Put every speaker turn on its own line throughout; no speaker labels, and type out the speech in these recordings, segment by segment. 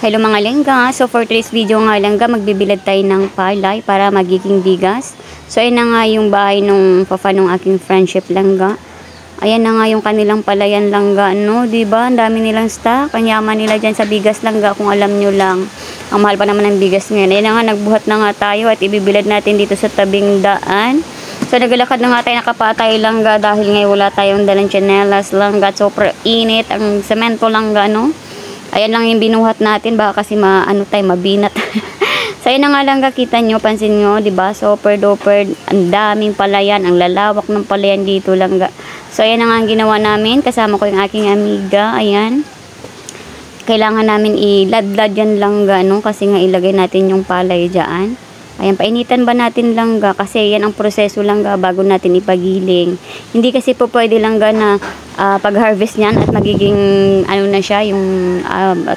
Hello mga langga, so for today's video nga langga, magbibilad tayo ng palay para magiging bigas. So ayan na nga yung bahay nung papa nung aking friendship langga. Ayan na nga yung kanilang palayan langga, no? Diba? Ang dami nilang stock, ang yaman nila dyan sa bigas langga kung alam nyo lang. Ang mahal pa naman ng bigas ngayon. Ayan na nga, nagbuhat na nga tayo at ibibilad natin dito sa tabing daan. So naglalakad na nga tayo nakapatay langga dahil ngayon wala tayong dalang tsinelas langga. Super init, ang semento langga, no? Ayan lang yung binuhat natin, baka kasi mabinat. So ayan na nga lang kakita nyo, pansin nyo, diba? Super duper, ang daming palayan, ang lalawak ng palayan dito lang. So ayan na nga ang ginawa namin, kasama ko yung aking amiga, ayan. Kailangan namin iladlad yan lang no? Kasi nga ilagay natin yung palay dyan. Ayan, painitan ba natin langga? Kasi yan ang proseso langga bago natin ipagiling. Hindi kasi po pwede langga na pag-harvest niyan at magiging ano na siya, yung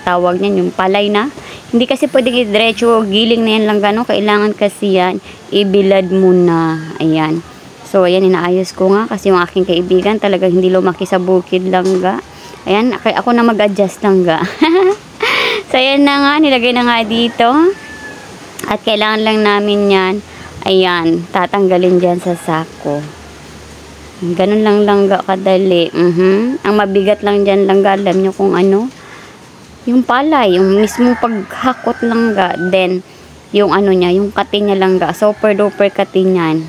tawag niyan, yung palay na. Hindi kasi pwede i-diretso giling na yan langga, no? Kailangan kasi yan ibilad muna. Ayan. So, ayan, inaayos ko nga kasi yung aking kaibigan talagang hindi lumaki sa bukid langga. Ayan, ako na mag-adjust langga. So, ayan na nga, nilagay na nga dito. At kailangan lang namin yan, ayan, tatanggalin dyan sa sako. Ganun lang langga kadali. Ang mabigat lang dyan langga, alam nyo kung ano? Yung palay, yung mismong paghakot langga. Then, yung ano niya, yung kati niya langga. Super duper kati niyan.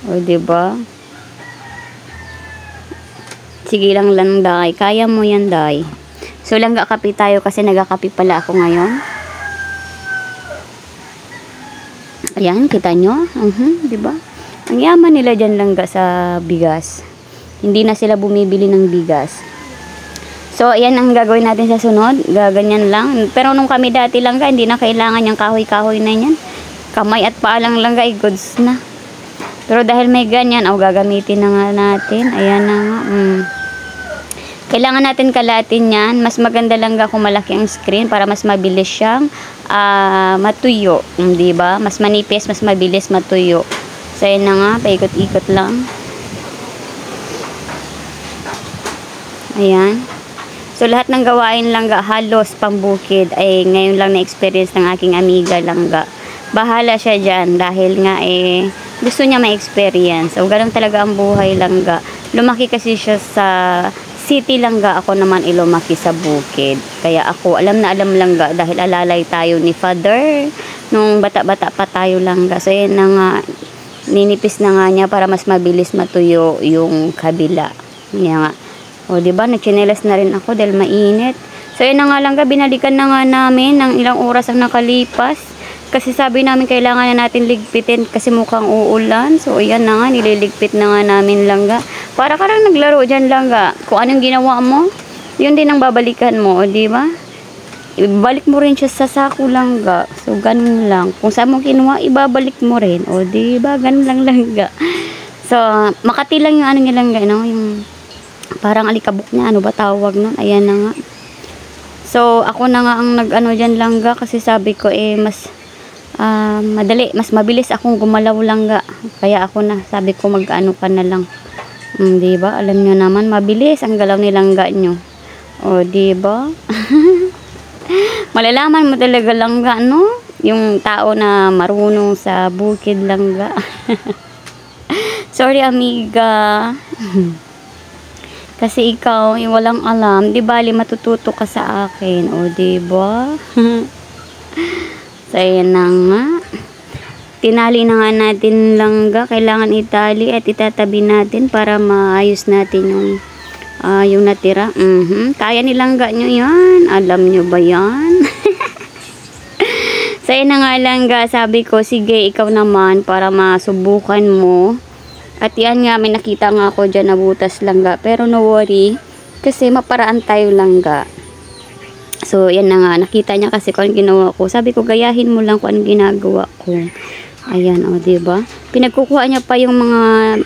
O, diba? Sige lang lang, day. Kaya mo yan, day. So, langga kapi tayo kasi nagakapi pala ako ngayon. Ayan, kita nyo? Diba? Ang yaman nila dyan langga sa bigas. Hindi na sila bumibili ng bigas. So, ayan ang gagawin natin sa sunod. Gaganyan lang. Pero nung kami dati langga, hindi na kailangan yung kahoy-kahoy na yan. Kamay at paa lang langga, goods na. Pero dahil may ganyan, gagamitin na nga natin. Ayan na nga. Kailangan natin kalatin yan. Mas maganda langga kung malaki ang screen para mas mabilis siyang matuyo, diba? Mas manipis, mas mabilis matuyo. So, yun na nga, paikot-ikot lang. Ayan. So, lahat ng gawain langga, halos pambukid, ay ngayon lang na-experience ng aking amiga langga. Bahala siya dyan dahil nga gusto niya ma-experience. So, ganun talaga ang buhay langga. Lumaki kasi siya sa city langga, ako naman lumaki sa bukid. Kaya ako, alam na alam langga dahil alalay tayo ni father nung bata-bata pa tayo langga. So, yan na nga, ninipis na nga niya para mas mabilis matuyo yung kabila. Yan nga. O, diba, nagchinelas na rin ako dahil mainit. So, yan na nga langga, binalikan na nga namin ng ilang oras ang nakalipas. Kasi sabi namin kailangan na natin ligpitin kasi mukhang uulan. So, ayan na nga, nililigpit na nga namin langga. Para karang naglaro dyan langga. Kung anong ginawa mo, yun din ang babalikan mo, o diba? Ibalik mo rin siya sa sako langga. So, ganun lang. Kung saan mo kinuha, ibabalik mo rin. O diba? Ganun lang langga. So, Makati lang yung ano niya langga, no? Yung parang alikabok niya. Ano ba tawag nun? Ayan na nga. So, ako na nga ang nag-ano dyan langga kasi sabi ko mas madali, mas mabilis akong gumalaw langga. Kaya ako na, sabi ko mag-ano ka na lang. Diba? Alam nyo naman, mabilis ang galaw ni langga nyo. O, diba? Malalaman mo talaga langga, no? Yung tao na marunong sa bukid langga. Sorry, amiga. Kasi ikaw, yung walang alam, di bali matututo ka sa akin. O, diba? So, ayan na nga. Tinali na nga natin langga. Kailangan itali at itatabi natin para maayos natin yung natira. Kaya ni langga nyo yan. Alam nyo ba yan? So, ayan na nga langga. Sabi ko, sige, ikaw naman para masubukan mo. At yan nga, may nakita nga ako dyan na butas langga. Pero no worry, kasi maparaan tayo langga. So, yan na nga. Nakita niya kasi kung anong ginawa ko. Sabi ko, gayahin mo lang kung anong ginagawa ko. Ayan, o, diba? Pinagkukuha niya pa yung mga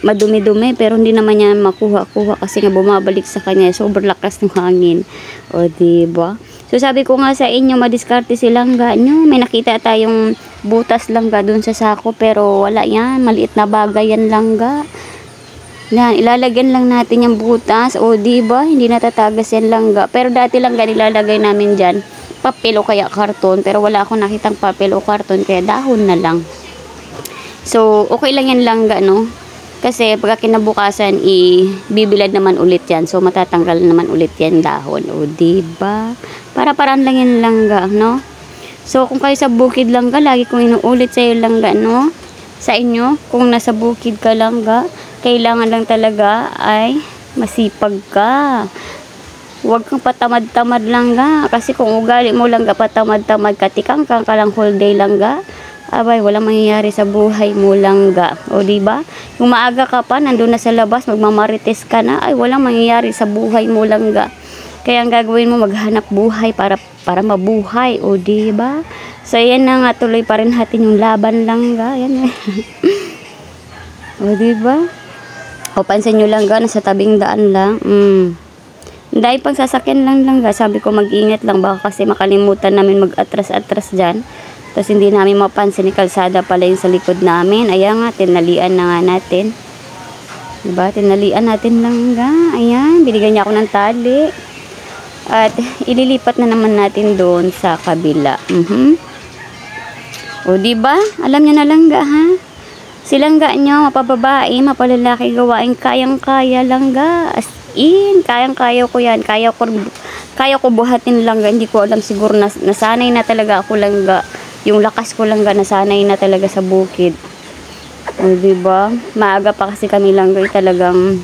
madumi-dumi, pero hindi naman niya makuha-kuha kasi nga bumabalik sa kanya. Sobrang lakas ng hangin. O, diba? So, sabi ko nga sa inyo, madiskarte si langga nyo. May nakita tayong butas langga dun sa sako, pero wala yan. Maliit na bagay yan langga. Yan, ilalagyan lang natin yung butas. O, diba? Hindi natatagas yan langga. Pero dati langga, nilalagay namin dyan. Papel o kaya karton. Pero wala akong nakitang papel o karton. Kaya dahon na lang. So, okay lang yan langga, no? Kasi pagka kinabukasan, bibilad naman ulit yan. So, matatanggal naman ulit yan dahon. O, diba? Para-paraan lang yan langga, no? So, kung kayo sa bukid langga, lagi kong inuulit sa'yo langga, no? Sa inyo, kung nasa bukid ka langga, kailangan lang talaga ay masipag ka. Huwag kang patamad-tamad langga. Kasi kung ugali mo langga, patamad-tamad ka, tikang-kang ka lang whole day langga, abay, walang mangyayari sa buhay mo langga. O, diba? Kung maaga ka pa, nandun na sa labas, magmamarites ka na, ay, walang mangyayari sa buhay mo langga. Kaya ang gagawin mo, maghanap buhay para mabuhay. O, diba? So, yan na nga, tuloy pa rin natin yung laban langga. Yan eh. O, diba? O, pansin nyo langga, nasa tabing daan lang. Dahil pang sasakyan lang langga, sabi ko mag-ingat lang, baka kasi makalimutan namin mag-atras-atras dyan. Tapos hindi namin mapansin, ni kalsada pala yung sa likod namin. Ayan nga, tinalian na nga natin. Diba? Tinalian natin langga. Ayan, binigyan niya ako ng tali. At ililipat na naman natin doon sa kabila. O, diba? Alam niyo na langga, ha? Silangga nyo, mapababae, mapalalaki gawain, kayang-kaya langga. As in, kayang-kaya ko yan. Kaya ko buhatin langga. Hindi ko alam, siguro nasanay na talaga ako langga. Yung lakas ko langga, nasanay na talaga sa bukid. O, diba? Maaga pa kasi kami langga, talagang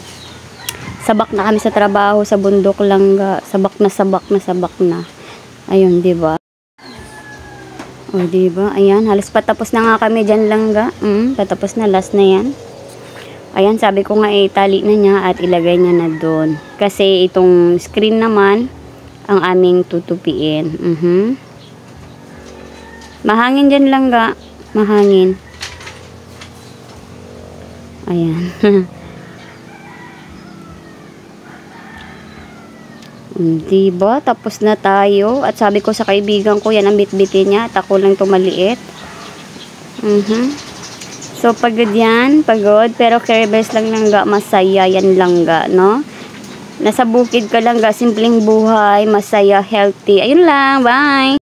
sabak na kami sa trabaho, sa bundok langga. Sabak na. Ayun, diba? O, diba? Ayan, halos patapos na nga kami dyan langga. Patapos na, last na yan. Ayan, sabi ko nga tali na niya at ilagay niya na doon. Kasi itong screen naman, ang aming tutupiin. Mahangin dyan langga. Mahangin. Ayan. Diba? Tapos na tayo. At sabi ko sa kaibigan ko, yan ang bitbitin niya. At ako lang itong maliit. So, pagod yan. Pagod. Pero careless lang langga. Masaya yan langga, no? Nasa bukid ka langga. Simpleng buhay. Masaya, healthy. Ayun lang. Bye!